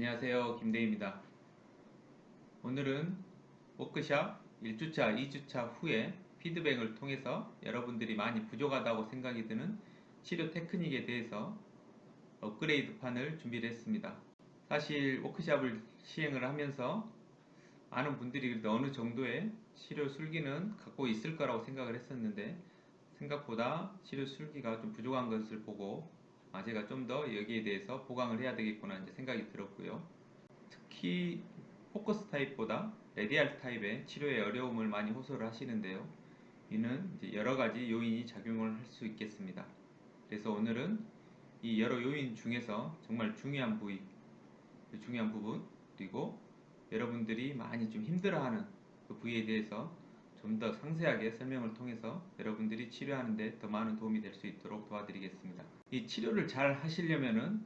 안녕하세요. 김대희입니다. 오늘은 워크샵 1주차, 2주차 후에 피드백을 통해서 여러분들이 많이 부족하다고 생각이 드는 치료 테크닉에 대해서 업그레이드 판을 준비를 했습니다. 사실 워크샵을 시행을 하면서 많은 분들이 그래도 어느 정도의 치료 술기는 갖고 있을 거라고 생각을 했었는데 생각보다 치료 술기가 좀 부족한 것을 보고 제가 좀 더 여기에 대해서 보강을 해야 되겠구나 이제 생각이 들었고요. 특히 포커스 타입보다 레디알 타입의 치료에 어려움을 많이 호소를 하시는데요. 이는 이제 여러 가지 요인이 작용을 할 수 있겠습니다. 그래서 오늘은 이 여러 요인 중에서 정말 중요한 부위, 중요한 부분, 그리고 여러분들이 많이 좀 힘들어하는 그 부위에 대해서 좀 더 상세하게 설명을 통해서 여러분들이 치료하는데 더 많은 도움이 될 수 있도록 도와드리겠습니다. 이 치료를 잘 하시려면은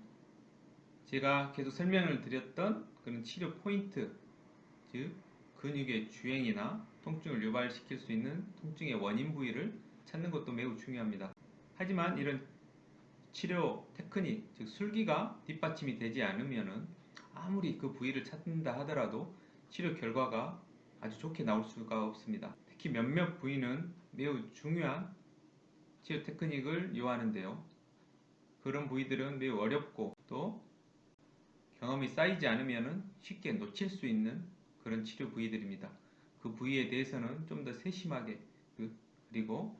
제가 계속 설명을 드렸던 그런 치료 포인트, 즉 근육의 주행이나 통증을 유발시킬 수 있는 통증의 원인 부위를 찾는 것도 매우 중요합니다. 하지만 이런 치료 테크닉, 즉 술기가 뒷받침이 되지 않으면은 아무리 그 부위를 찾는다 하더라도 치료 결과가 아주 좋게 나올 수가 없습니다. 특히 몇몇 부위는 매우 중요한 치료 테크닉을 요하는데요. 그런 부위들은 매우 어렵고 또 경험이 쌓이지 않으면 쉽게 놓칠 수 있는 그런 치료 부위들입니다. 그 부위에 대해서는 좀 더 세심하게 그리고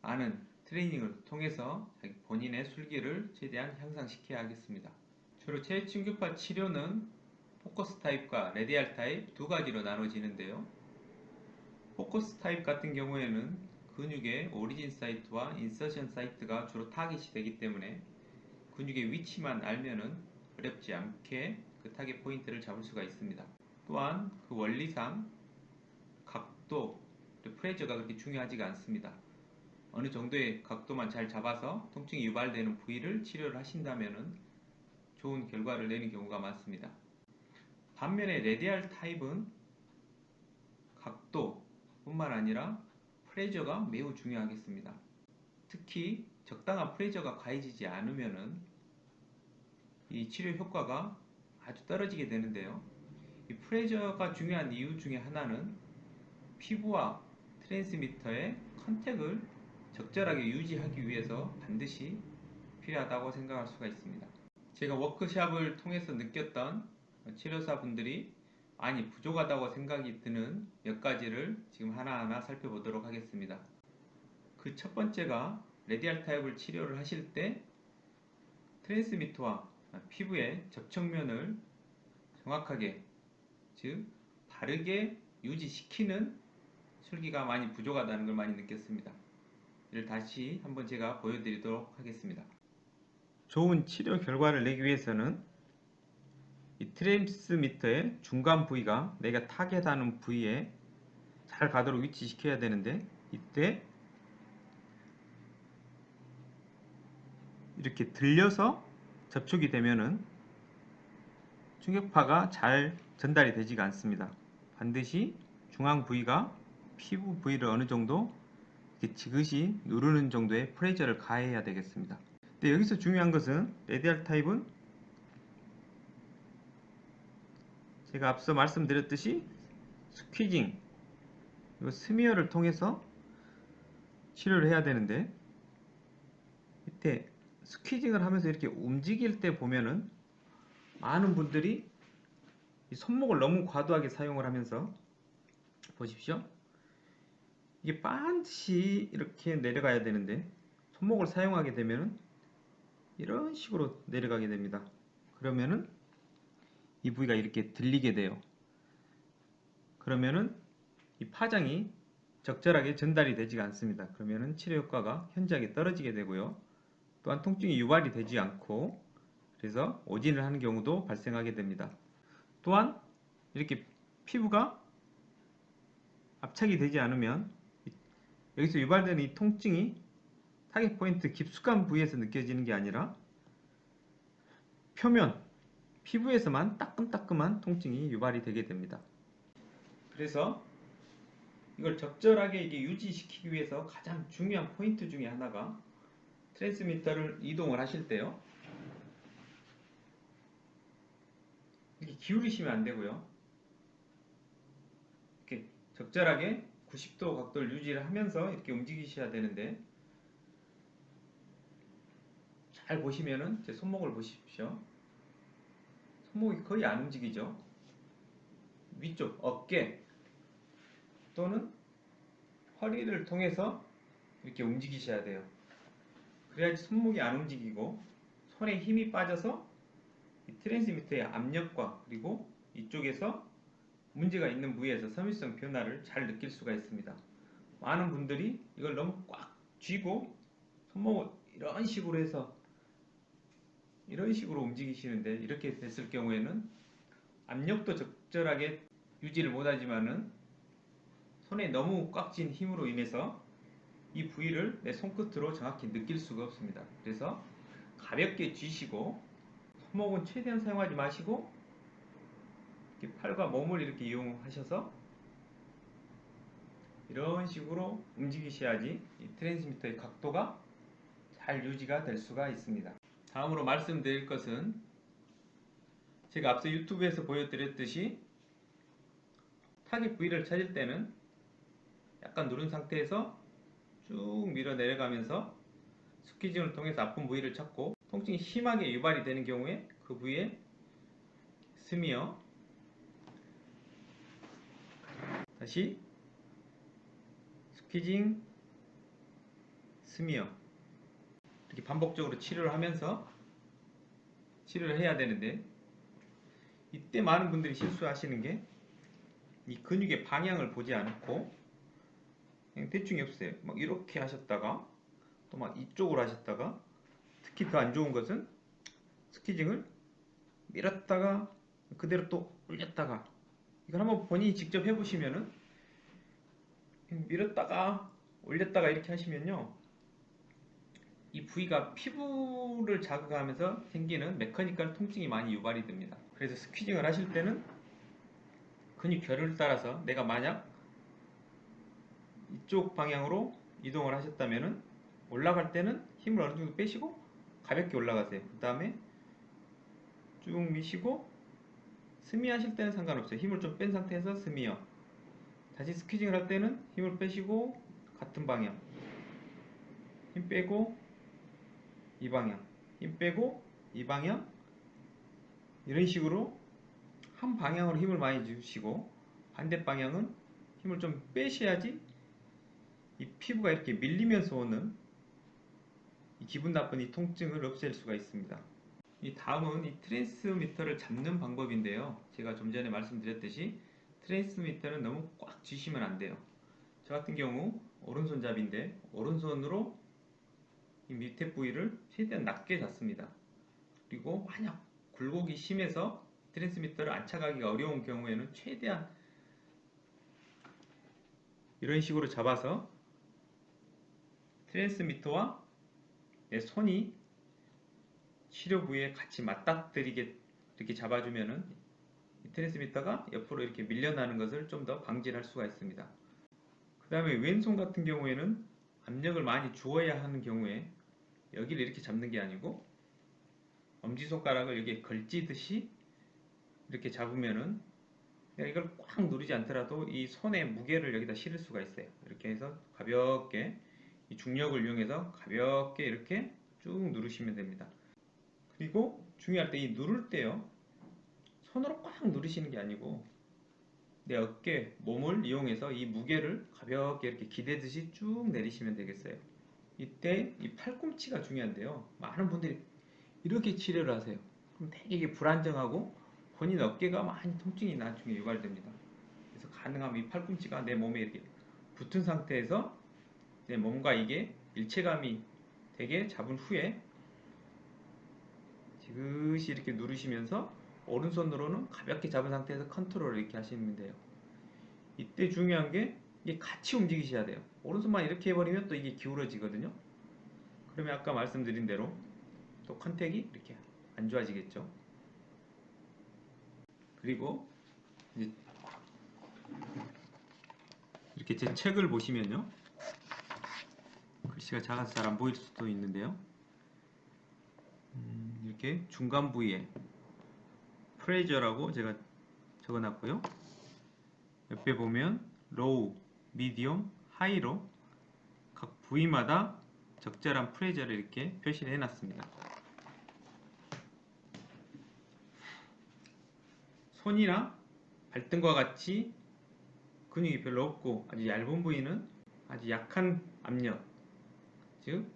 아는 트레이닝을 통해서 본인의 술기를 최대한 향상시켜야 하겠습니다. 주로 체충격파 치료는 포커스 타입과 레디알 타입 두 가지로 나눠지는데요. 포커스 타입 같은 경우에는 근육의 오리진 사이트와 인서션 사이트가 주로 타깃이 되기 때문에 근육의 위치만 알면은 어렵지 않게 그 타겟 포인트를 잡을 수가 있습니다. 또한 그 원리상 각도, 프레저가 그렇게 중요하지가 않습니다. 어느 정도의 각도만 잘 잡아서 통증이 유발되는 부위를 치료를 하신다면 좋은 결과를 내는 경우가 많습니다. 반면에 레디알 타입은 각도 뿐만 아니라 프레저가 매우 중요하겠습니다. 특히 적당한 프레저가 가해지지 않으면 이 치료 효과가 아주 떨어지게 되는데요. 이 프레저가 중요한 이유 중에 하나는 피부와 트랜스미터의 컨택을 적절하게 유지하기 위해서 반드시 필요하다고 생각할 수가 있습니다. 제가 워크샵을 통해서 느꼈던 치료사분들이 많이 부족하다고 생각이 드는 몇 가지를 지금 하나하나 살펴보도록 하겠습니다. 그 첫 번째가 레디알 타입을 치료를 하실 때 트랜스미터와 피부의 접촉면을 정확하게, 즉 바르게 유지시키는 술기가 많이 부족하다는 걸 많이 느꼈습니다. 이를 다시 한번 제가 보여드리도록 하겠습니다. 좋은 치료 결과를 내기 위해서는 이 트랜스미터의 중간 부위가 내가 타겟하는 부위에 잘 가도록 위치시켜야 되는데, 이때 이렇게 들려서 접촉이 되면은 충격파가 잘 전달이 되지가 않습니다. 반드시 중앙 부위가 피부 부위를 어느 정도 이렇게 지그시 누르는 정도의 프레셔를 가해야 되겠습니다. 근데 여기서 중요한 것은 레디알 타입은 제가 앞서 말씀드렸듯이 스퀴징, 스미어를 통해서 치료를 해야 되는데, 이때 스퀴징을 하면서 이렇게 움직일 때 보면은 많은 분들이 이 손목을 너무 과도하게 사용을 하면서 보십시오. 이게 반드시 이렇게 내려가야 되는데 손목을 사용하게 되면은 이런 식으로 내려가게 됩니다. 그러면은 이 부위가 이렇게 들리게 돼요. 그러면은 이 파장이 적절하게 전달이 되지가 않습니다. 그러면은 치료 효과가 현저하게 떨어지게 되고요. 또한 통증이 유발이 되지 않고 그래서 오진을 하는 경우도 발생하게 됩니다. 또한 이렇게 피부가 압착이 되지 않으면 여기서 유발되는 이 통증이 타겟 포인트 깊숙한 부위에서 느껴지는 게 아니라 표면, 피부에서만 따끔따끔한 통증이 유발이 되게 됩니다. 그래서 이걸 적절하게 이게 유지시키기 위해서 가장 중요한 포인트 중에 하나가 트랜스미터를 이동을 하실 때요. 기울이시면 안 되고요. 이렇게 적절하게 90도 각도를 유지를 하면서 이렇게 움직이셔야 되는데, 잘 보시면은 제 손목을 보십시오. 손목이 거의 안 움직이죠. 위쪽 어깨 또는 허리를 통해서 이렇게 움직이셔야 돼요. 그래야지 손목이 안 움직이고 손에 힘이 빠져서 이 트랜스미터의 압력과 그리고 이쪽에서 문제가 있는 부위에서 섬유성 변화를 잘 느낄 수가 있습니다. 많은 분들이 이걸 너무 꽉 쥐고 손목을 이런 식으로 해서 이런 식으로 움직이시는데, 이렇게 됐을 경우에는 압력도 적절하게 유지를 못하지만은 손에 너무 꽉 쥔 힘으로 인해서 이 부위를 내 손끝으로 정확히 느낄 수가 없습니다. 그래서 가볍게 쥐시고 손목은 최대한 사용하지 마시고 이렇게 팔과 몸을 이렇게 이용하셔서 이런 식으로 움직이셔야지 이 트랜스미터의 각도가 잘 유지가 될 수가 있습니다. 다음으로 말씀드릴 것은 제가 앞서 유튜브에서 보여드렸듯이 타겟 부위를 찾을 때는 약간 누른 상태에서 쭉 밀어 내려가면서 스퀴징을 통해서 아픈 부위를 찾고, 통증이 심하게 유발이 되는 경우에 그 부위에 스미어, 다시 스퀴징, 스미어, 이렇게 반복적으로 치료를 하면서 치료를 해야 되는데, 이때 많은 분들이 실수하시는 게 이 근육의 방향을 보지 않고 그냥 대충 없어요. 막 이렇게 하셨다가 또 막 이쪽으로 하셨다가, 특히 더 안 좋은 것은 스퀴징을 밀었다가 그대로 또 올렸다가, 이걸 한번 본인이 직접 해보시면은 밀었다가 올렸다가 이렇게 하시면요, 이 부위가 피부를 자극하면서 생기는 메커니컬 통증이 많이 유발이 됩니다. 그래서 스퀴징을 하실 때는 근육 결을 따라서 내가 만약 이쪽 방향으로 이동을 하셨다면은 올라갈 때는 힘을 어느 정도 빼시고 가볍게 올라가세요. 그 다음에 쭉 미시고 스미 하실 때는 상관없어요. 힘을 좀 뺀 상태에서 스미어, 다시 스퀴징을 할 때는 힘을 빼시고 같은 방향, 힘 빼고 이 방향, 힘 빼고 이 방향, 이런 식으로 한 방향으로 힘을 많이 주시고 반대 방향은 힘을 좀 빼셔야지 이 피부가 이렇게 밀리면서 오는 이 기분 나쁜 이 통증을 없앨 수가 있습니다. 이 다음은 이 트랜스미터를 잡는 방법인데요. 제가 좀 전에 말씀드렸듯이 트랜스미터는 너무 꽉 쥐시면 안 돼요. 저 같은 경우 오른손잡이인데 오른손으로 이 밑에 부위를 최대한 낮게 잡습니다. 그리고 만약 굴곡이 심해서 트랜스미터를 안착하기가 어려운 경우에는 최대한 이런 식으로 잡아서 트랜스미터와 내 손이 치료 부위에 같이 맞닥뜨리게 이렇게 잡아주면은 이 트랜스미터가 옆으로 이렇게 밀려나는 것을 좀 더 방지할 수가 있습니다. 그 다음에 왼손 같은 경우에는 압력을 많이 주어야 하는 경우에 여기를 이렇게 잡는 게 아니고 엄지손가락을 여기에 걸치듯이 이렇게 잡으면은 이걸 꽉 누르지 않더라도 이 손의 무게를 여기다 실을 수가 있어요. 이렇게 해서 가볍게 이 중력을 이용해서 가볍게 이렇게 쭉 누르시면 됩니다. 그리고 중요할 때 이 누를 때요, 손으로 꽉 누르시는 게 아니고 내 어깨, 몸을 이용해서 이 무게를 가볍게 이렇게 기대듯이 쭉 내리시면 되겠어요. 이때 이 팔꿈치가 중요한데요, 많은 분들이 이렇게 치료를 하세요. 그럼 되게 이게 불안정하고 본인 어깨가 많이 통증이 나중에 유발됩니다. 그래서 가능하면 이 팔꿈치가 내 몸에 이렇게 붙은 상태에서 내 몸과 이게 일체감이 되게 잡은 후에 지그시 이렇게 누르시면서 오른손으로는 가볍게 잡은 상태에서 컨트롤을 이렇게 하시면 돼요. 이때 중요한 게 이게 같이 움직이셔야 돼요. 오른손만 이렇게 해버리면 또 이게 기울어지거든요. 그러면 아까 말씀드린 대로 또 컨택이 이렇게 안 좋아지겠죠. 그리고 이제 이렇게 제 책을 보시면요, 글씨가 작아서 잘 안 보일 수도 있는데요, 이렇게 중간 부위에 프레저라고 제가 적어놨고요. 옆에 보면 로우, 미디엄, 하이로 각 부위마다 적절한 프레저를 이렇게 표시를 해놨습니다. 손이나 발등과 같이 근육이 별로 없고 아주 얇은 부위는 아주 약한 압력, 즉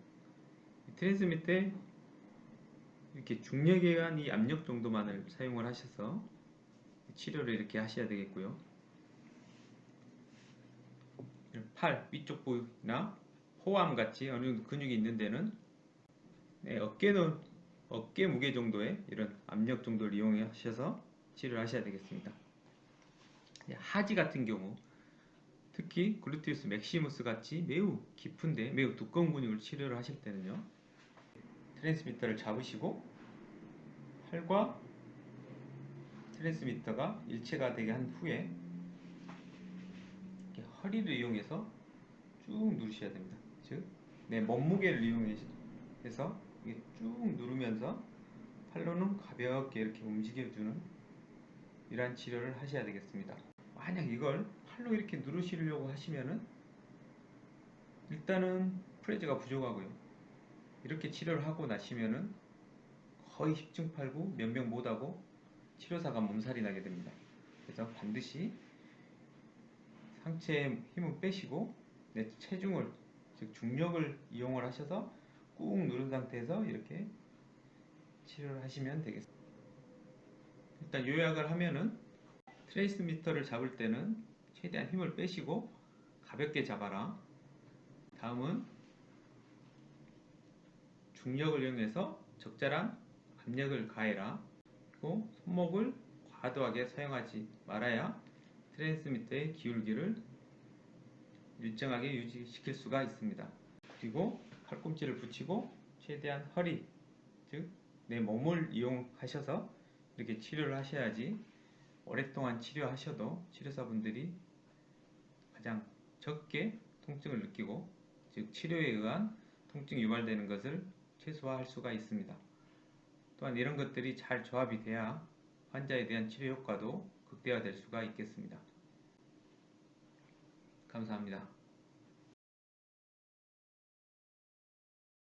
트랜스미터에 이렇게 중력에 의한 이 압력 정도만을 사용을 하셔서 치료를 이렇게 하셔야 되겠고요. 팔 위쪽 부위나 호암 같이 어느 정도 근육이 있는 데는 어깨 무게 정도의 이런 압력 정도를 이용하셔서 치료를 하셔야 되겠습니다. 하지 같은 경우 특히 글루티우스 맥시무스 같이 매우 깊은데 매우 두꺼운 근육을 치료를 하실 때는요, 트랜스미터를 잡으시고 팔과 트랜스미터가 일체가 되게 한 후에 이렇게 허리를 이용해서 쭉 누르셔야 됩니다. 즉, 내 몸무게를 이용해서 이게 쭉 누르면서 팔로는 가볍게 이렇게 움직여주는 이러한 치료를 하셔야 되겠습니다. 만약 이걸 팔로 이렇게 누르시려고 하시면은 일단은 프레즈가 부족하고요. 이렇게 치료를 하고 나시면은 거의 십중팔구 면명 못하고 치료사가 몸살이 나게 됩니다. 그래서 반드시 상체에 힘을 빼시고 내 체중을, 즉 중력을 이용을 하셔서 꾹 누른 상태에서 이렇게 치료를 하시면 되겠습니다. 일단 요약을 하면은 트레이스미터를 잡을 때는 최대한 힘을 빼시고 가볍게 잡아라. 다음은 중력을 이용해서 적절한 압력을 가해라. 그리고 손목을 과도하게 사용하지 말아야 트랜스미터의 기울기를 일정하게 유지시킬 수가 있습니다. 그리고 팔꿈치를 붙이고 최대한 허리, 즉 내 몸을 이용하셔서 이렇게 치료를 하셔야지 오랫동안 치료하셔도 치료사분들이 가장 적게 통증을 느끼고, 즉 치료에 의한 통증이 유발되는 것을 최소화할 수가 있습니다. 또한 이런 것들이 잘 조합이 돼야 환자에 대한 치료 효과도 극대화될 수가 있겠습니다. 감사합니다.